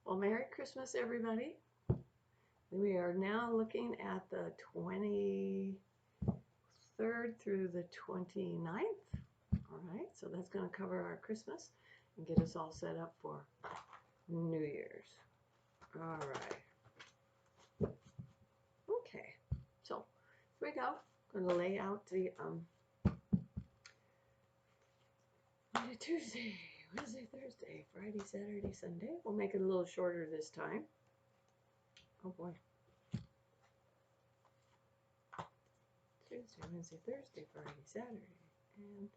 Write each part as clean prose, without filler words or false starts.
Well, Merry Christmas, everybody. We are now looking at the 23rd through the 29th. All right, so that's going to cover our Christmas and get us all set up for New Year's. All right. Okay, so here we go. I'm going to lay out the Monday, Tuesday, Wednesday, Thursday, Friday, Saturday, Sunday. We'll make it a little shorter this time. Oh boy. Tuesday, Wednesday, Thursday, Friday, Saturday, and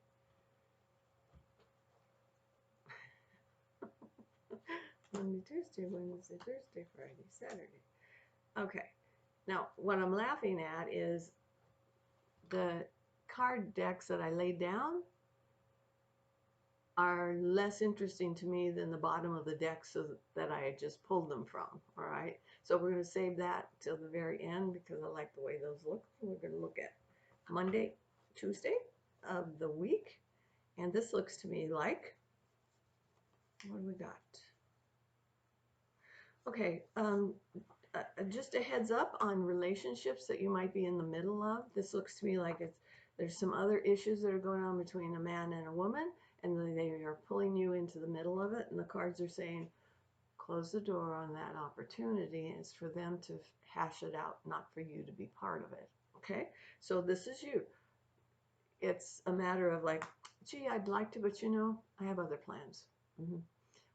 Monday, Tuesday, Wednesday, Thursday, Friday, Saturday. Okay. Now, what I'm laughing at is the card decks that I laid down are less interesting to me than the bottom of the deck so that I just pulled them from. All right. So we're going to save that till the very end because I like the way those look. We're going to look at Monday, Tuesday of the week. And this looks to me like, what do we got? Okay, just a heads up on relationships that you might be in the middle of. This looks to me like there's some other issues that are going on between a man and a woman, and they are pulling you into the middle of it. And the cards are saying, close the door on that opportunity. It's for them to hash it out, not for you to be part of it. Okay, so this is you. It's a matter of like, gee, I'd like to, but I have other plans.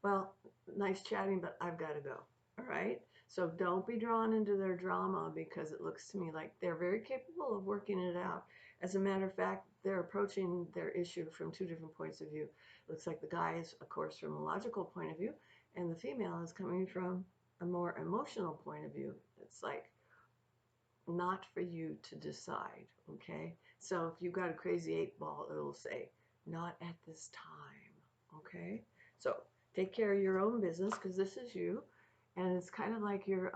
Well, nice chatting, but I've got to go. All right. So don't be drawn into their drama because it looks to me like they're very capable of working it out. As a matter of fact, they're approaching their issue from two different points of view. Looks like the guy is, of course, from a logical point of view, and the female is coming from a more emotional point of view. It's like not for you to decide. Okay. So if you've got a crazy 8-ball, it'll say, not at this time. Okay. So take care of your own business because this is you. And it's kind of like you're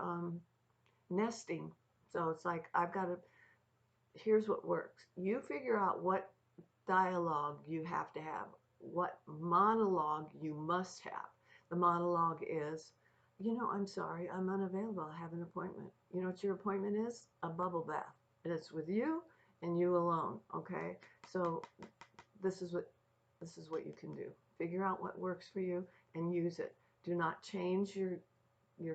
nesting. So it's like, here's what works. You figure out what dialogue you have to have, what monologue you must have. The monologue is, I'm sorry, I'm unavailable. I have an appointment. You know what your appointment is? A bubble bath. And it's with you and you alone. Okay? So this is what you can do. Figure out what works for you and use it. Do not change your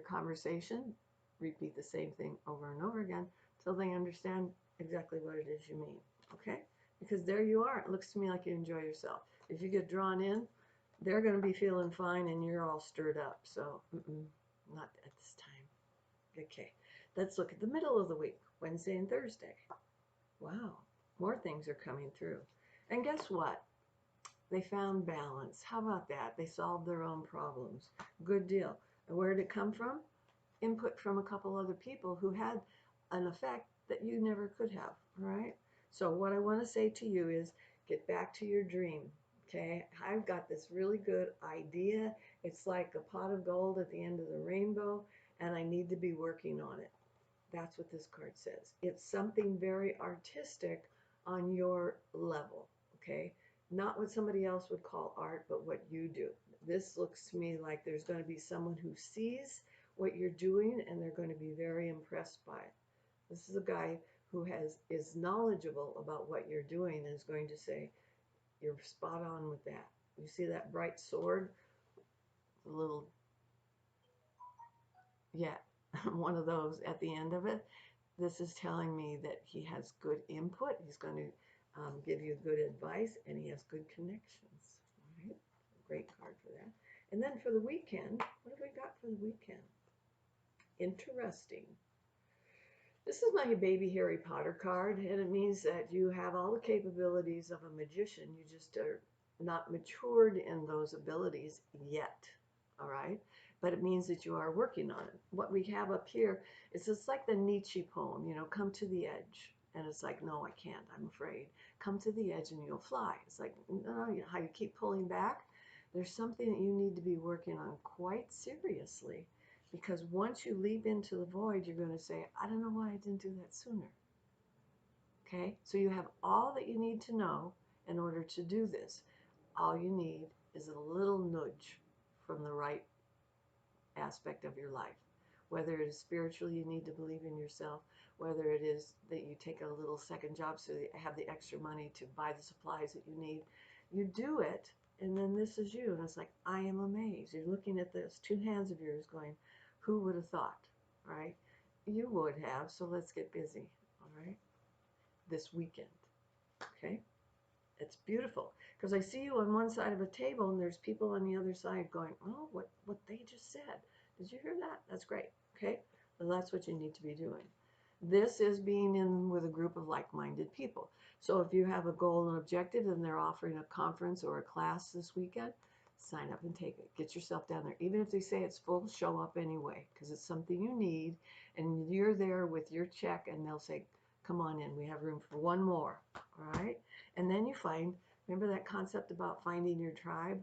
conversation. Repeat the same thing over and over again till they understand exactly what it is you mean. Okay? Because there you are. It looks to me like you enjoy yourself. If you get drawn in, they're going to be feeling fine and you're all stirred up. So, not at this time. Okay. Let's look at the middle of the week, Wednesday and Thursday. Wow. More things are coming through. And guess what? They found balance. How about that? They solved their own problems. Good deal. And where did it come from? Input from a couple other people who had an effect that you never could have, right? So what I want to say to you is get back to your dream, okay? I've got this really good idea. It's like a pot of gold at the end of the rainbow, and I need to be working on it. That's what this card says. It's something very artistic on your level, okay? Not what somebody else would call art, but what you do. This looks to me like there's going to be someone who sees what you're doing and they're going to be very impressed by it. This is a guy who is knowledgeable about what you're doing and is going to say, you're spot on with that. You see that bright sword? A little, yeah, one of those at the end of it. This is telling me that he has good input. He's going to give you good advice and he has good connections. Right? Great card for that. And then for the weekend, what have we got for the weekend? Interesting. This is my baby Harry Potter card, and it means that you have all the capabilities of a magician. You just are not matured in those abilities yet, all right? But it means that you are working on it. What we have up here is just like the Nietzsche poem, come to the edge. And it's like, no, I can't, I'm afraid. Come to the edge and you'll fly. It's like, no, how you keep pulling back. There's something that you need to be working on quite seriously. Because once you leap into the void, you're going to say, I don't know why I didn't do that sooner. Okay? So you have all that you need to know in order to do this. All you need is a little nudge from the right aspect of your life. Whether it is spiritually, you need to believe in yourself, whether it is that you take a little second job so that you have the extra money to buy the supplies that you need, you do it, and then this is you. And it's like, I am amazed. You're looking at those two hands of yours going, who would have thought, right? You would have, so let's get busy, all right, this weekend, okay? It's beautiful because I see you on one side of a table and there's people on the other side going, oh, what they just said. Did you hear that? That's great. Okay. Well, that's what you need to be doing. This is being in with a group of like-minded people. So if you have a goal and objective and they're offering a conference or a class this weekend, sign up and take it. Get yourself down there. Even if they say it's full, show up anyway because it's something you need and you're there with your check and they'll say, come on in. We have room for one more. All right. And then you find, remember that concept about finding your tribe?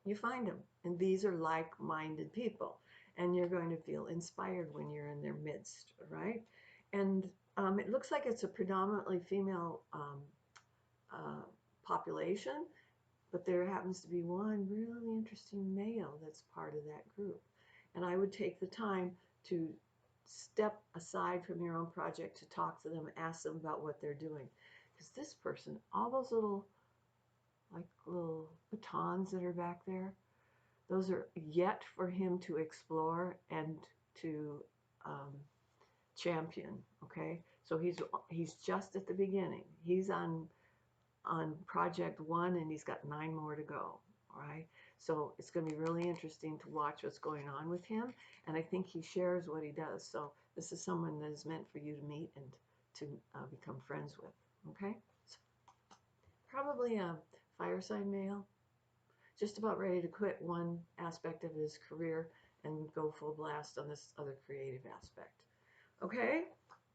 You find them. And these are like-minded people. And you're going to feel inspired when you're in their midst, right? And it looks like it's a predominantly female population, but there happens to be one really interesting male that's part of that group. And I would take the time to step aside from your own project to talk to them, ask them about what they're doing. Because this person, all those little batons that are back there, those are yet for him to explore and to champion. Okay, so he's just at the beginning. He's on project 1 and he's got 9 more to go. All right, so it's going to be really interesting to watch what's going on with him, and I think he shares what he does. So this is someone that is meant for you to meet and to become friends with. Okay, so probably a fire sign male, just about ready to quit one aspect of his career and go full blast on this other creative aspect. Okay,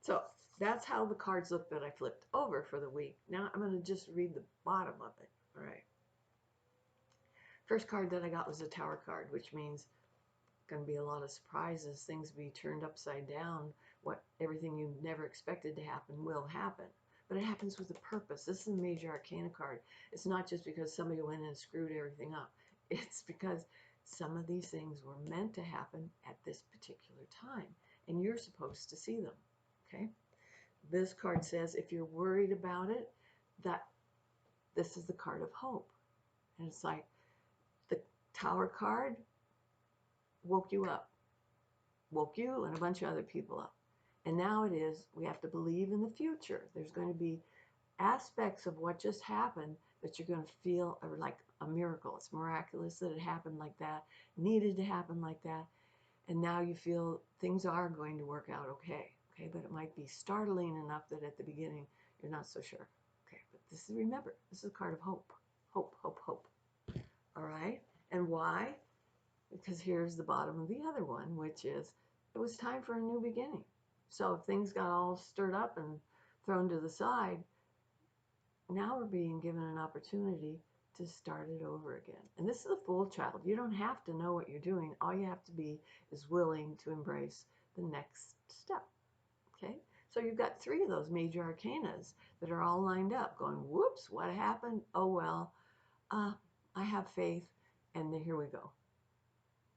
so that's how the cards look that I flipped over for the week. Now I'm going to just read the bottom of it. All right. First card that I got was a Tower card, which means going to be a lot of surprises, things be turned upside down. Everything you never expected to happen will happen. But it happens with a purpose. This is a major arcana card. It's not just because somebody went and screwed everything up. It's because some of these things were meant to happen at this particular time, and you're supposed to see them. Okay? This card says if you're worried about it, that this is the card of hope. And it's like the Tower card woke you up, woke you and a bunch of other people up. And now it is, we have to believe in the future. There's going to be aspects of what just happened that you're going to feel are like a miracle. It's miraculous that it happened like that, needed to happen like that. And now you feel things are going to work out okay. Okay, but it might be startling enough that at the beginning you're not so sure. Okay, but this is, remember, this is a card of hope. Hope, hope, hope. All right, and why? Because here's the bottom of the other one, which is it was time for a new beginning. So if things got all stirred up and thrown to the side, now we're being given an opportunity to start it over again. And this is a full child. You don't have to know what you're doing. All you have to be is willing to embrace the next step. Okay? So you've got 3 of those major arcanas that are all lined up going, whoops, what happened? Oh, well, I have faith, and then here we go.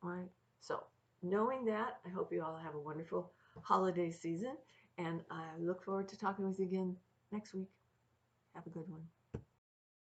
All right? So knowing that, I hope you all have a wonderful holiday season, and I look forward to talking with you again next week. Have a good one.